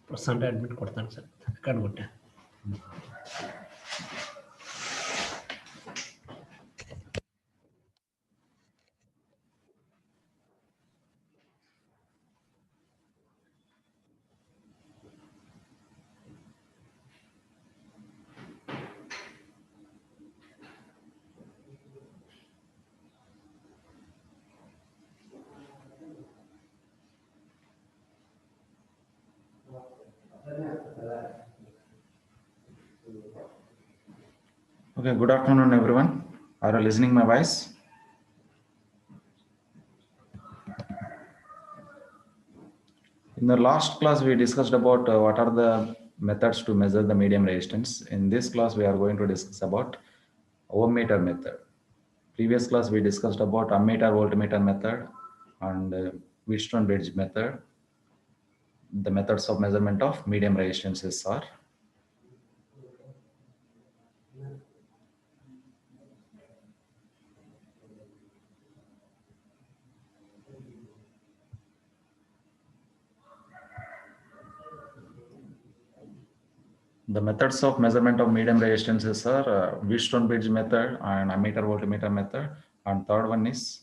Percent admit ಕೊಡ್ತಾನೆ sir ಕಂಡುಬಿಟ್ಟೆ. Okay, good afternoon, everyone. Are you listening my voice? In the last class, we discussed about what are the methods to measure the medium resistance. In this class, we are going to discuss about ohmmeter method. Previous class, we discussed about ammeter, voltmeter method and Wheatstone bridge method. The methods of measurement of medium resistances are the methods of measurement of medium resistances are Wheatstone bridge method and ammeter, voltmeter method, and third one is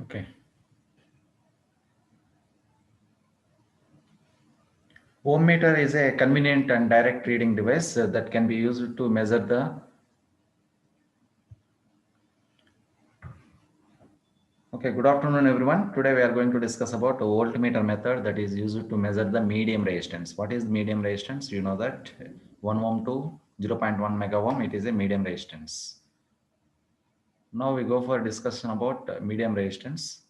okay. Ohmmeter is a convenient and direct reading device that can be used to measure the Okay, good afternoon, everyone. Today we are going to discuss about a voltmeter method that is used to measure the medium resistance. What is medium resistance? You know that 1 ohm to 0.1 mega ohm, it is a medium resistance. Now we go for a discussion about medium resistance.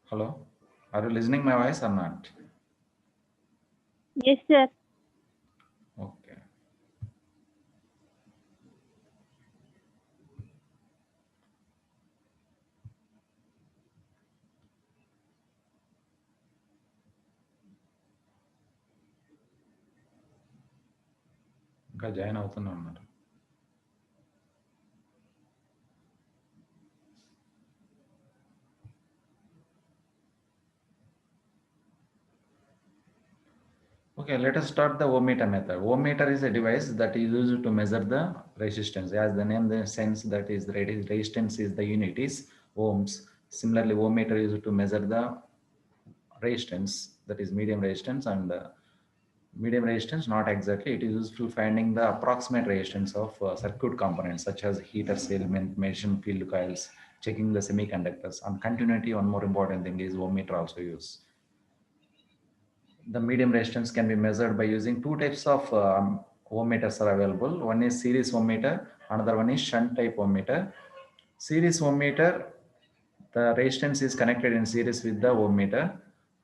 Hello, are you listening my voice or not? Yes, sir. Okay. ఇంకా join అవుతూనే ఉన్నారు. Okay, let us start the ohmmeter method. Ohmmeter is a device that is used to measure the resistance. As the name the sense that is resistance is the unit is ohms. Similarly, ohmmeter is used to measure the resistance, that is medium resistance, and medium resistance not exactly. It is useful finding the approximate resistance of circuit components such as heaters, element, measurement field coils, checking the semiconductors, and continuity. One more important thing is ohmmeter also used. The medium resistance can be measured by using two types of ohmmeters are available. One is series ohmmeter, another one is shunt type ohmmeter. Series ohmmeter, the resistance is connected in series with the ohmmeter,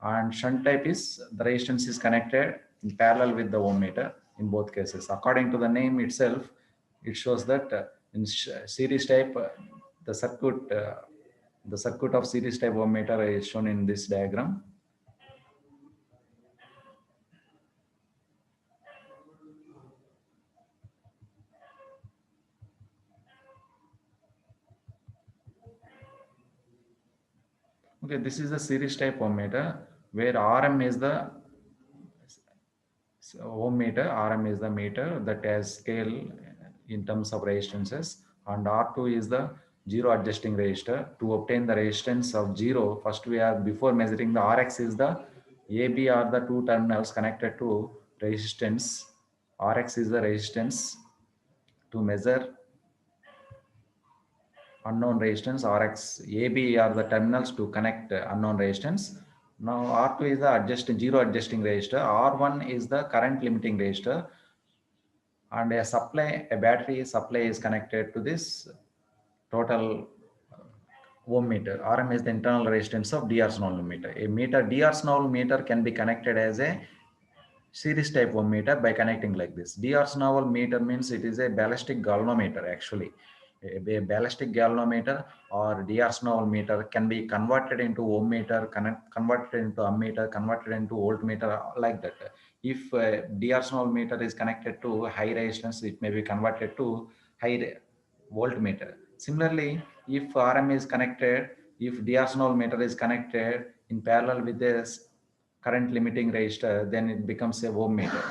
and shunt type is the resistance is connected in parallel with the ohmmeter in both cases. According to the name itself, it shows that in series type, the circuit of series type ohmmeter is shown in this diagram. Okay, this is the series type ohmmeter where RM is the ohmmeter. RM is the meter that has scale in terms of resistances, and R2 is the zero adjusting resistor. To obtain the resistance of zero, first we are before measuring the Rx is the AB are the two terminals connected to resistance. Rx is the resistance to measure unknown resistance. Rx, AB are the terminals to connect unknown resistance. Now R2 is the zero adjusting resistor. R1 is the current limiting resistor, and a battery supply is connected to this total ohm meter. Rm is the internal resistance of DR meter. A meter DR meter can be connected as a series type ohm meter by connecting like this. DR meter means it is a ballistic galvanometer actually. A ballistic galvanometer or DR meter can be converted into ohm meter, converted into ammeter, converted into voltmeter, like that. If DR meter is connected to high resistance, it may be converted to high voltmeter. Similarly, if RM is connected, if DR meter is connected in parallel with this current limiting resistor, then it becomes a ohm meter.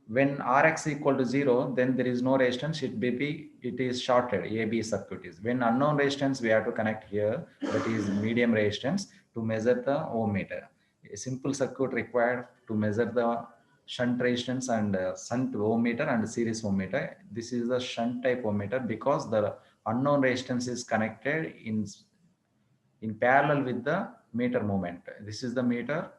When Rx equal to 0, then there is no resistance. It is shorted. AB circuit is. When unknown resistance, we have to connect here. That is medium resistance to measure the ohm meter. A simple circuit required to measure the shunt resistance and shunt ohm meter and series ohm meter. This is the shunt type ohm meter because the unknown resistance is connected in parallel with the meter movement. This is the meter.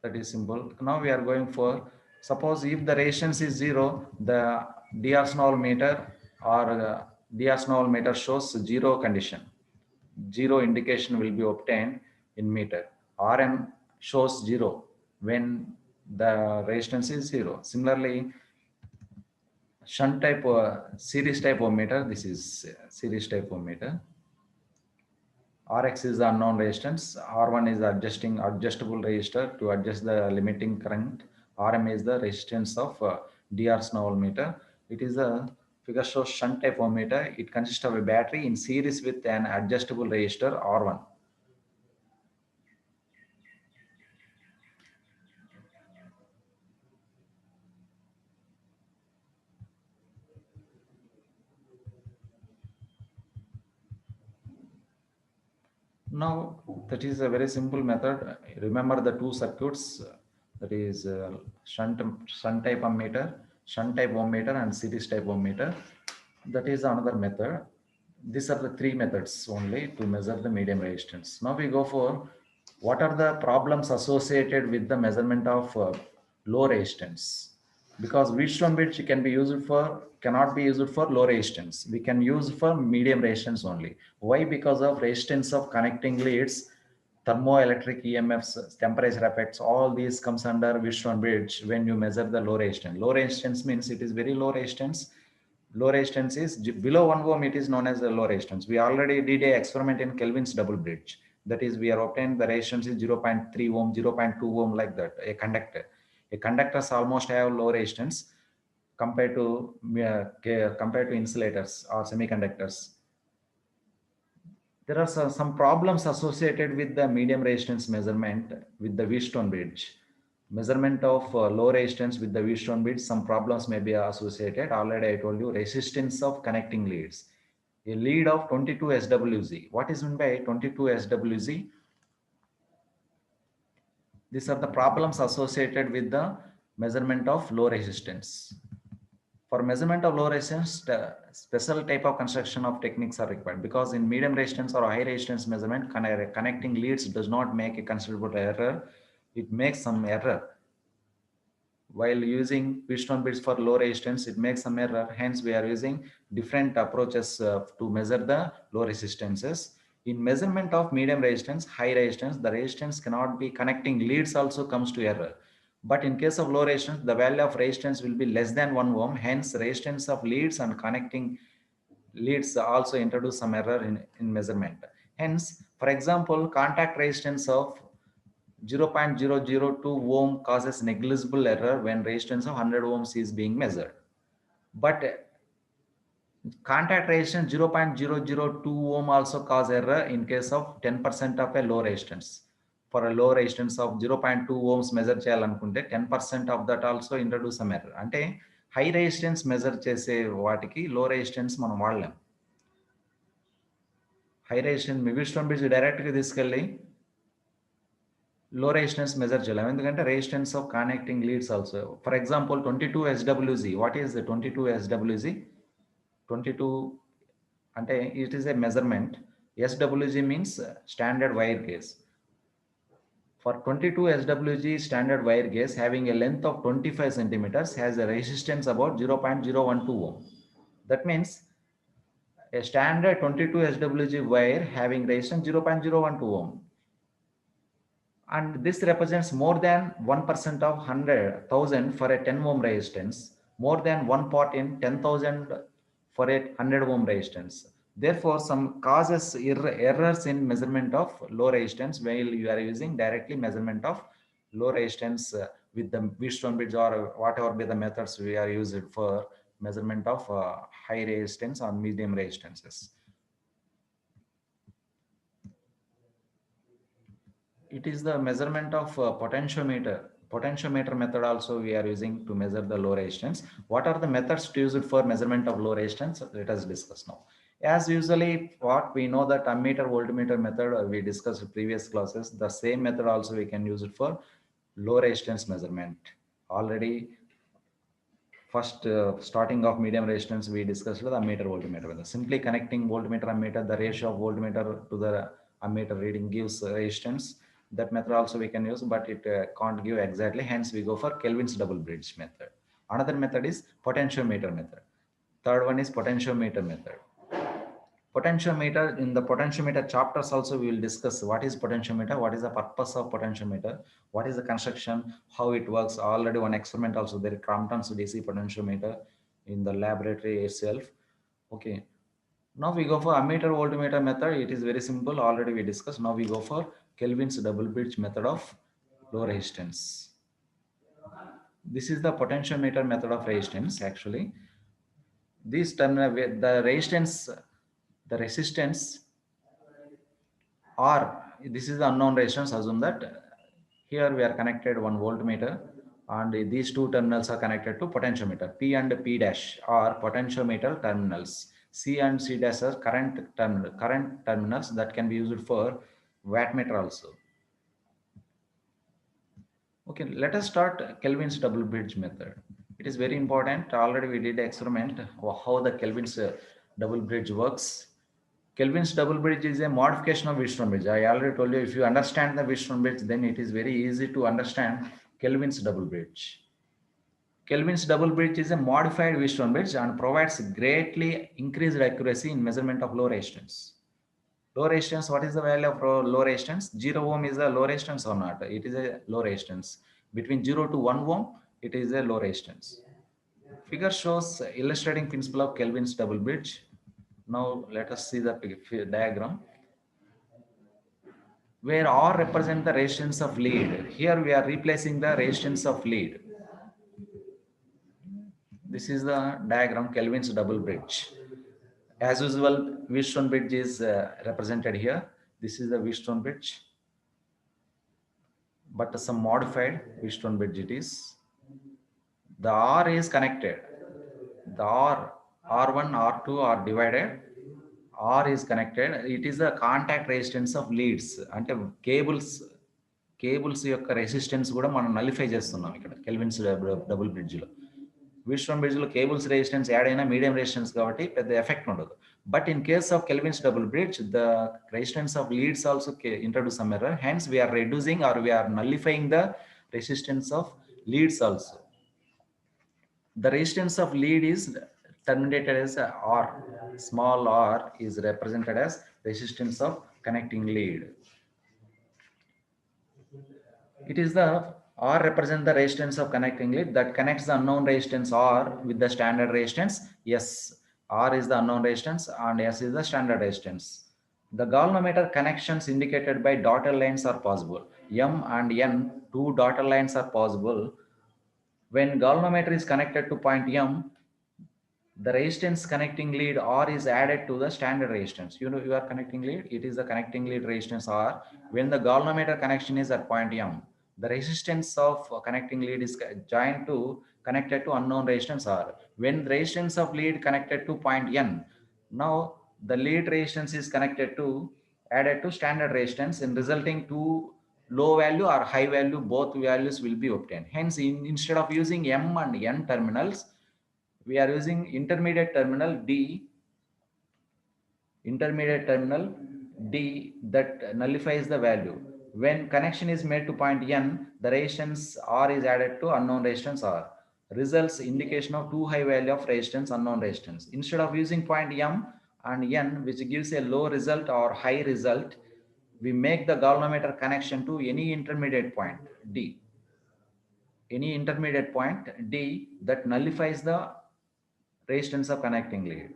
That is simple. Now we are going for, suppose if the resistance is 0, the DR meter or DR meter shows 0 condition. 0 indication will be obtained in meter. RM shows 0 when the resistance is 0. Similarly, shunt type series type ohm meter, this is series type ohm meter. Rx is the unknown resistance. R1 is the adjustable resistor to adjust the limiting current. Rm is the resistance of DR meter. It is a figure shows shunt type ohm meter. It consists of a battery in series with an adjustable resistor R1. Now that is a very simple method. Remember the two circuits, that is shunt type ammeter, shunt type ohm meter, and series type ohm meter. That is another method. These are the three methods only to measure the medium resistance. Now we go for what are the problems associated with the measurement of low resistance. Because Wheatstone bridge cannot be used for low resistance. We can use for medium resistance only. Why? Because of resistance of connecting leads, thermoelectric EMFs, temperature effects, all these comes under Wheatstone bridge when you measure the low resistance. Low resistance means it is very low resistance. Low resistance is below 1 ohm, it is known as a low resistance. We already did a experiment in Kelvin's double bridge. That is, we are obtained the resistance is 0.3 ohm, 0.2 ohm, like that. A conductor. A conductors almost have low resistance compared to insulators or semiconductors. There are some problems associated with the medium resistance measurement with the Wheatstone bridge. Measurement of low resistance with the Wheatstone bridge, some problems may be associated. Already I told you, resistance of connecting leads. A lead of 22 SWZ. What is meant by 22 SWZ? These are the problems associated with the measurement of low resistance. For measurement of low resistance, the special type of construction of techniques are required, because in medium resistance or high resistance measurement, connecting leads does not make a considerable error. It makes some error. While using Wheatstone bridge for low resistance, it makes some error. Hence, we are using different approaches to measure the low resistances. In measurement of medium resistance, high resistance, the resistance cannot be connecting leads also comes to error. But in case of low resistance, the value of resistance will be less than 1 ohm. Hence, resistance of leads and connecting leads also introduce some error in measurement. Hence, for example, contact resistance of 0.002 ohm causes negligible error when resistance of 100 ohms is being measured. But contact resistance 0.002 ohm also cause error in case of 10% of a low resistance. For a low resistance of 0.2 ohms measure చేయాలనుకుంటే 10% of that also introduce some error. అంటే high resistance measure చేసే వాటికి low resistance మనం వాడలేం. High resistance Wheatstone bridge డైరెక్ట్గా తీసుకెళ్ళి లో resistance measure చేయలేము, ఎందుకంటే resistance of connecting leads also. For example 22 SWG. What is 22 SWG? 22 అంటే it is a measurement. SWG means standard wire gauge. For 22 SWG standard wire gauge having a length of 25 centimeters has a resistance about 0.012 ohm. That means a standard 22 SWG wire having resistance 0.012 ohm. And this represents more than 1% of 100,000 for a 10 ohm resistance, more than 1 part in 10,000 for a 100 ohm resistance. Therefore, some causes errors in measurement of low resistance while you are using directly measurement of low resistance with the Wheatstone bridge or whatever be the methods we are used for measurement of high resistance or medium resistances. It is the measurement of potentiometer. Potentiometer method also we are using to measure the low resistance. What are the methods to use it for measurement of low resistance? Let us discuss now. As usually what we know that ammeter voltmeter method we discussed in previous classes, the same method also we can use it for low resistance measurement. Already first starting of medium resistance we discussed the ammeter voltmeter. Simply connecting voltmeter ammeter, the ratio of voltmeter to the ammeter reading gives resistance. That method also we can use, but it can't give exactly. Hence we go for Kelvin's double bridge method. Another method is potentiometer method. Third one is potentiometer method. Potentiometer, in the potentiometer chapters also we will discuss what is potentiometer, what is the purpose of potentiometer, what is the construction, how it works. Already one experiment also there, Crompton's DC potentiometer in the laboratory itself. Okay, now we go for ammeter voltmeter method. It is very simple, already we discussed. Now we go for Kelvin's double bridge method of low resistance. This is the potentiometer method of resistance. Actually this terminal, the resistance R, this is the unknown resistance. Assume that here we are connected one voltmeter and these two terminals are connected to potentiometer. P and P dash are potentiometer terminals. C and C dash are current terminals that can be used for wattmeter also. Okay, let us start Kelvin's double bridge method. It is very important. Already we did experiment how the Kelvin's double bridge works. Kelvin's double bridge is a modification of Wheatstone bridge. I already told you, if you understand the Wheatstone bridge, then it is very easy to understand Kelvin's double bridge. Kelvin's double bridge is a modified Wheatstone bridge and provides greatly increased accuracy in measurement of low resistance. Low resistance, what is the value of low resistance? 0 ohm is a low resistance or not? It is a low resistance. Between 0 to 1 ohm, it is a low resistance. Figure shows illustrating principle of Kelvin's double bridge. Now let us see the diagram where R represent the resistance of lead. Here we are replacing the resistance of lead. This is the diagram Kelvin's double bridge. As usual, Wheatstone bridge is represented here. This is the Wheatstone bridge, but some modified Wheatstone bridge it is. The R is connected. The R1, R2 are divided. R is connected. It is the contact resistance of leads. అంటే cables యొక్క resistance కూడా మనం nullify చేస్తున్నాం ఇక్కడ Kelvin's double బ్రిడ్జ్లో. Wheatstone బ్రిడ్జ్లో cables resistance add అయినా medium resistance కాబట్టి పెద్ద ఎఫెక్ట్ ఉండదు. But in case of Kelvin's double bridge the resistance of leads also introduce some error. Hence we are reducing or we are nullifying the resistance of leads also. The resistance of lead is terminated as R. Small r is represented as resistance of connecting lead. It is the R represent the resistance of connecting lead that connects the unknown resistance R with the standard resistance. Yes, R is the unknown resistance and S is the standard resistance. The galvanometer connections indicated by dotted lines are possible. M and N, two dotted lines are possible. When galvanometer is connected to point M, the resistance connecting lead R is added to the standard resistance. You know, you are connecting lead, it is the connecting lead resistance R. When the galvanometer connection is at point M, the resistance of connecting lead is connected to unknown resistance R. When the resistance of lead connected to point N, now the lead resistance is added to standard resistance, and resulting two low value or high value, both values will be obtained. Hence, instead of using M and N terminals, we are using intermediate terminal D that nullifies the value. When connection is made to point N, the resistance R is added to unknown resistance R. Results indication of too high value of resistance, unknown resistance. Instead of using point M and N, which gives a low result or high result, we make the galvanometer connection to any intermediate point D. Any intermediate point D that nullifies the resistance of connecting lead.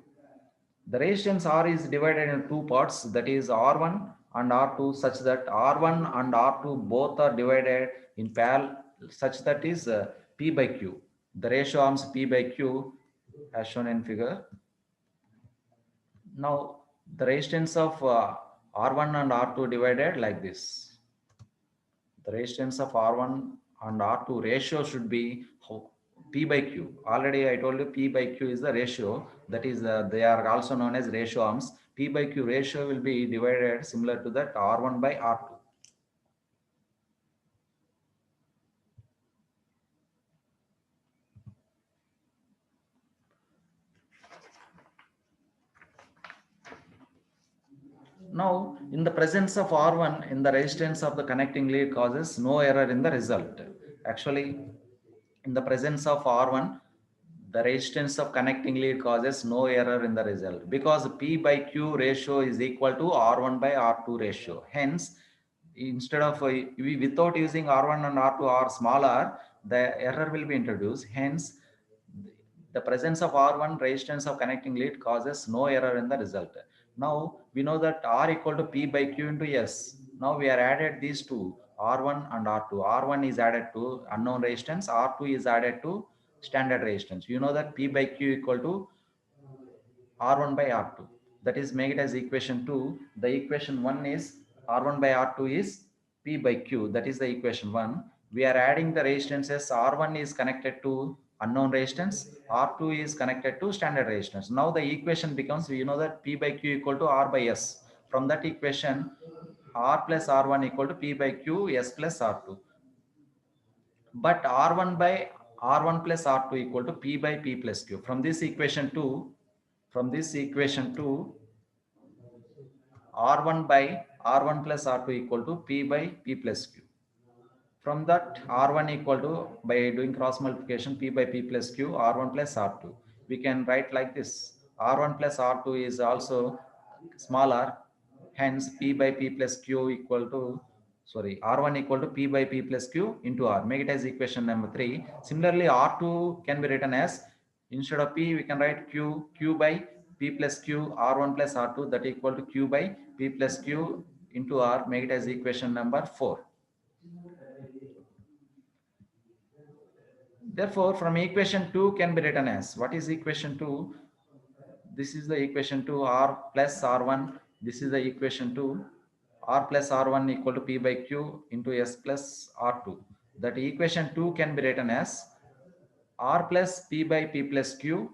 The resistance R is divided into two parts, that is R1 and R2, such that R1 and R2 both are divided in parallel, such that is P by Q. The ratio arms P by Q as shown in figure. Now the resistance of R1 and R2 divided like this. The resistance of R1 and R2 ratio should be P by Q. Already I told you P by Q is the ratio, that is they are also known as ratio arms. P by Q ratio will be divided similar to that R1 by R2. Now, in the presence of R1 in the resistance of the connecting lead causes no error in the result. Actually, in the presence of R1, the resistance of connecting lead causes no error in the result because P by Q ratio is equal to R1 by R2 ratio. Hence, instead of without using R1 and R2 or smaller, the error will be introduced. Hence, the presence of R1 resistance of connecting lead causes no error in the result. Now we know that R equal to P by Q into S. Now we are added these two, R1 and R2. R1 is added to unknown resistance, R2 is added to standard resistance. You know that P by Q equal to R1 by R2. That is, make it as equation 2. The equation 1 is R1 by R2 is P by Q. That is the equation 1. We are adding the resistances. R1 is connected to unknown resistance. R2 is connected to standard resistance. Now the equation becomes, you know that P by Q equal to R by S. From that equation, R plus R1 equal to P by Q, S plus R2. But R1 plus R2 equal to P by P plus Q. From this equation 2, R1 by R1 plus R2 equal to P by P plus Q. From that, R1 equal to, by doing cross multiplication, P by P plus Q, R1 plus R2. We can write like this. R1 plus R2 is also smaller. Hence, P by P plus Q equal to, R1 equal to P by P plus Q into R. Make it as equation number 3. Similarly, R2 can be written as, instead of P, we can write Q by P plus Q, R1 plus R2, that equal to Q by P plus Q into R. Make it as equation number 4. Therefore, from equation 2 can be written as, what is equation 2? This is the equation 2, R plus R1. This is the equation 2, R plus R1 equal to P by Q into S plus R2. That equation 2 can be written as R plus P by P plus Q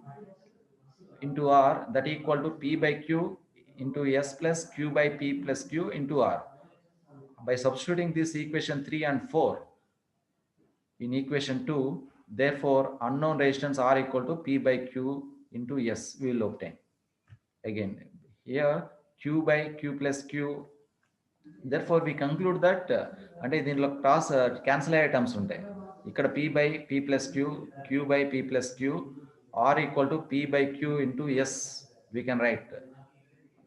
into R, that equal to P by Q into S plus Q by P plus Q into R. By substituting this equation 3 and 4 in equation 2, therefore unknown resistance R equal to P by Q into S we will obtain. Again, here Q by Q plus Q. Therefore we conclude that అంటే దీనిలో cross cancel అయ్యే terms ఉంటాయి. ఇక్కడ P by P plus Q, Q by P plus Q, R equal to P by Q into S we can write.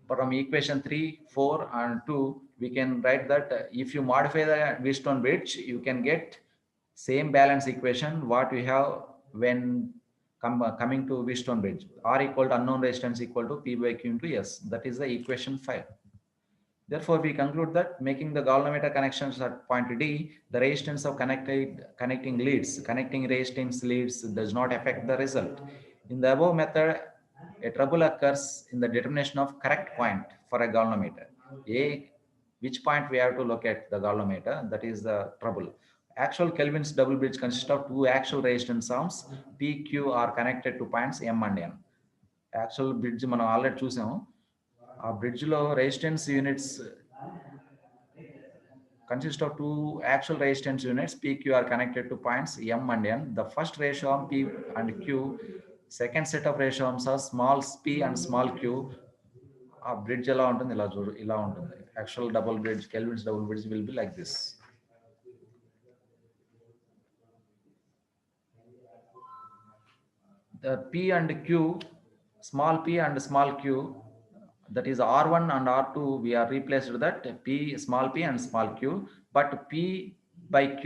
From equation 3, 4 and 2, we can write that if you modify the Wheatstone bridge, you can get same balance equation what we have when coming to Wheatstone bridge. R equal to unknown resistance equal to P by Q into S. That is the equation 5. Therefore, we conclude that making the galvanometer connections at point D, the resistance of connecting resistance leads does not affect the result. In the above method, a trouble occurs in the determination of correct point for a galvanometer. Which point we have to look at the galvanometer, that is the trouble. Actual Kelvin's double bridge consists of two actual resistance arms. PQ are connected to points M and N. Actual bridge మనం already చూసాము. ఆ bridge లో resistance units consists of two actual resistance units. PQ are connected to points M and N. The first ratio arm P and Q. Second set of ratio arms are small p and small q. ఆ bridge ఎలా ఉంటుంది ఇలా చూడు ఇలా ఉంటుంది actual double bridge kelvins double bridge will be like this the p and q small p and small q that is r1 and r2 we are replaced that p small p and small q but p by q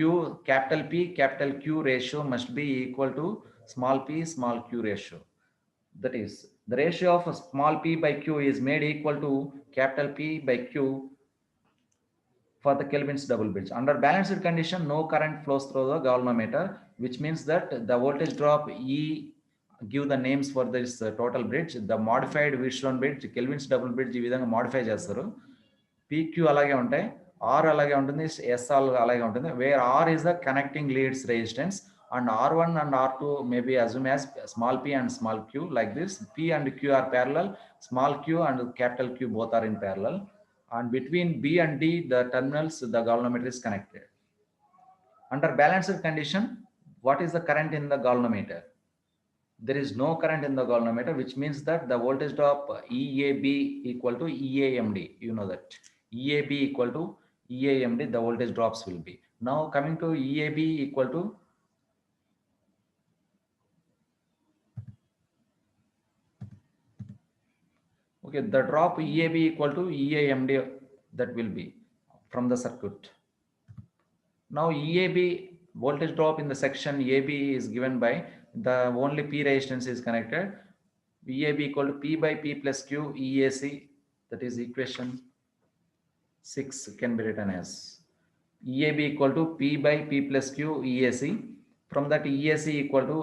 capital q ratio must be equal to small p small q ratio. That is, the ratio of small p by q is made equal to capital P by q for the Kelvin's double bridge. Under balanced condition, no current flows through the galvanometer, which means that the voltage drop E, give the names for this total bridge. The modified Wheatstone bridge, Kelvin's double bridge, ఈ విధంగా modify చేస్తారు. PQ అలాగే ఉంటాయి, R అలాగే ఉంటుంది, SR అలాగే ఉంటుంది, where R is the connecting leads resistance and R1 and R2 may be assumed as small p and small q like this. P and Q are parallel, small q and capital Q both are in parallel. And between B and D, the terminals, the galvanometer is connected. Under balanced condition, what is the current in the galvanometer? There is no current in the galvanometer, which means that the voltage drop EAB equal to EAMD. You know that. EAB equal to EAMD, the voltage drops will be. Now coming to EAB equal to okay, the drop EAB equal to EAMD, that will be from the circuit. Now EAB voltage drop in the section AB is given by the only P resistance is connected. EAB equal to P by P plus Q EAC, that is equation 6 can be written as EAB equal to P by P plus Q EAC. From that EAC equal to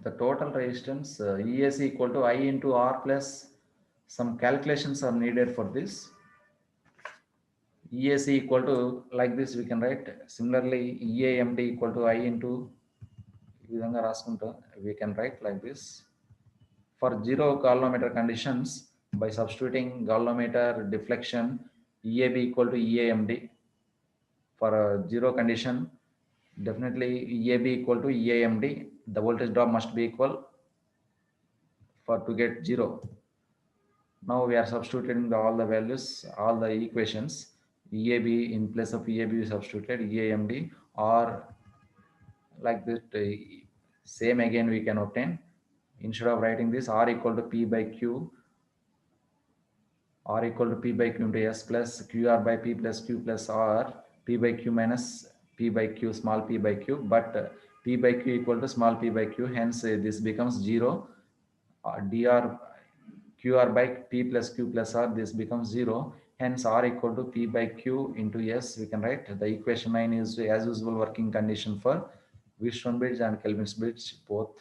the total resistance EAC equal to I into R plus some calculations are needed for this. EAC equal to like this we can write. Similarly, EAMD equal to I into we can write like this. For zero galvanometer conditions, by substituting galvanometer deflection, EAB equal to EAMD. For a zero condition, definitely EAB equal to EAMD. The voltage drop must be equal for to get zero. Now we are substituting all the values, all the equations. EAB in place of EAB we substituted EAMD, or like that same again we can obtain. Instead of writing this, R equal to P by Q, R equal to P by Q into S plus QR by P plus Q plus R, P by Q minus P by Q, small p by Q, but P by Q equal to small p by Q, hence this becomes 0. dr QR by P plus Q plus R, this becomes 0. Hence R equal to P by Q into S, we can write. The equation 9 is as usual working condition for Wheatstone bridge and Kelvin's bridge both.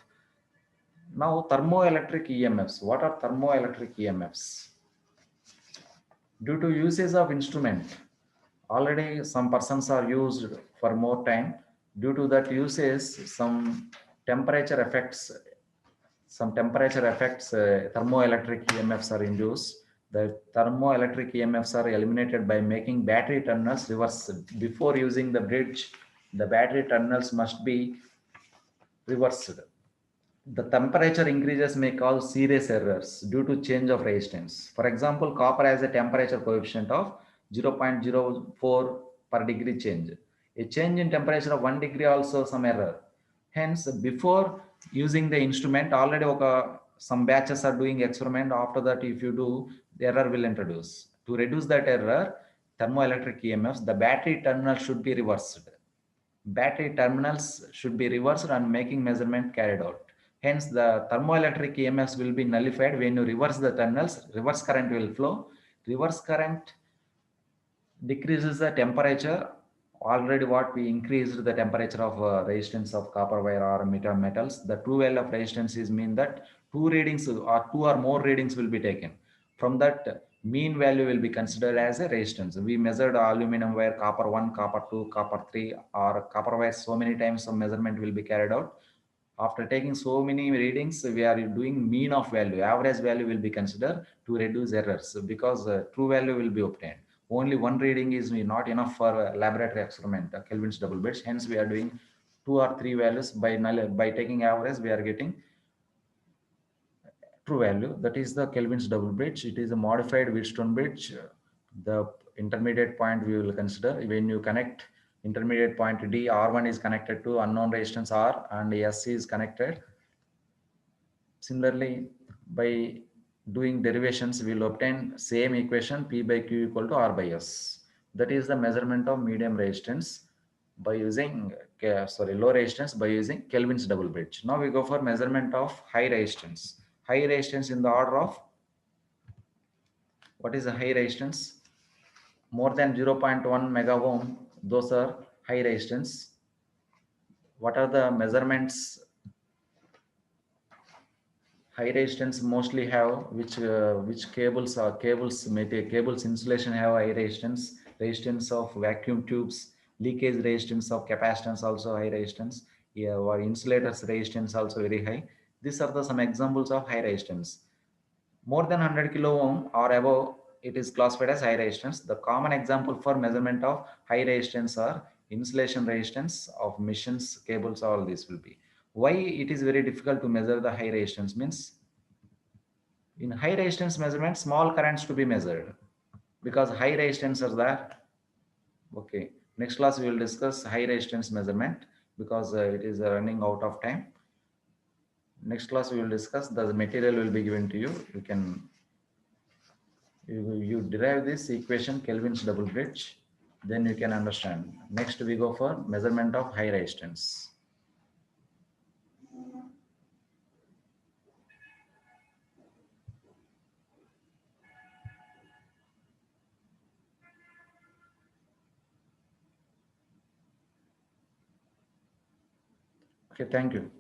Now thermoelectric EMFs. What are thermoelectric EMFs? Due to usage of instrument, already some persons are used for more time. Due to that usage, some temperature effects, thermoelectric EMFs are induced. The thermoelectric EMFs are eliminated by making battery terminals reversed. Before using the bridge, the battery terminals must be reversed. The temperature increases may cause serious errors due to change of resistance. For example, copper has a temperature coefficient of 0.04 per degree change. A change in temperature of 1 degree also some error. Hence, before using the instrument, already some batches are doing experiment. After that, if you do, the error will introduce. To reduce that error, thermoelectric EMFs, the battery terminal should be reversed. Battery terminals should be reversed and making measurement carried out. Hence, the thermoelectric EMFs will be nullified when you reverse the terminals. Reverse current will flow. Reverse current decreases the temperature. Already what we increased the temperature of resistance of copper wire or metals. The true value of resistance is mean that two readings or two or more readings will be taken. From that, mean value will be considered as a resistance. We measured aluminum wire, copper 1, copper 2, copper 3, or copper wire so many times some measurement will be carried out. After taking so many readings, we are doing mean of value. Average value will be considered to reduce errors because true value will be obtained. Only one reading is not enough for a laboratory experiment, Kelvin's double bridge. Hence, we are doing two or three values by taking average. We are getting true value. That is the Kelvin's double bridge. It is a modified Wheatstone bridge. The intermediate point we will consider when you connect intermediate point D, R1 is connected to unknown resistance R and SC is connected. Similarly, by doing derivations, we will obtain same equation P by Q equal to R by S. That is the measurement of medium resistance by using, low resistance by using Kelvin's double bridge. Now we go for measurement of high resistance. High resistance in the order of, what is a high resistance? More than 0.1 mega ohm, those are high resistance. What are the measurements high resistance mostly have, which cables insulation have high resistance of vacuum tubes, leakage resistance of capacitance also high resistance, yeah, or insulators resistance also very high. These are the some examples of high resistance. More than 100 kilo ohm or above, it is classified as high resistance. The common example for measurement of high resistance are insulation resistance of machines, cables, all this will be. Why it is very difficult to measure the high resistance means, in high resistance measurement, small currents to be measured because high resistance are there. Okay, next class we will discuss high resistance measurement because it is running out of time. Next class we will discuss, the material will be given to you. You can you derive this equation Kelvin's double bridge, then you can understand. Next we go for measurement of high resistance. Okay, thank you.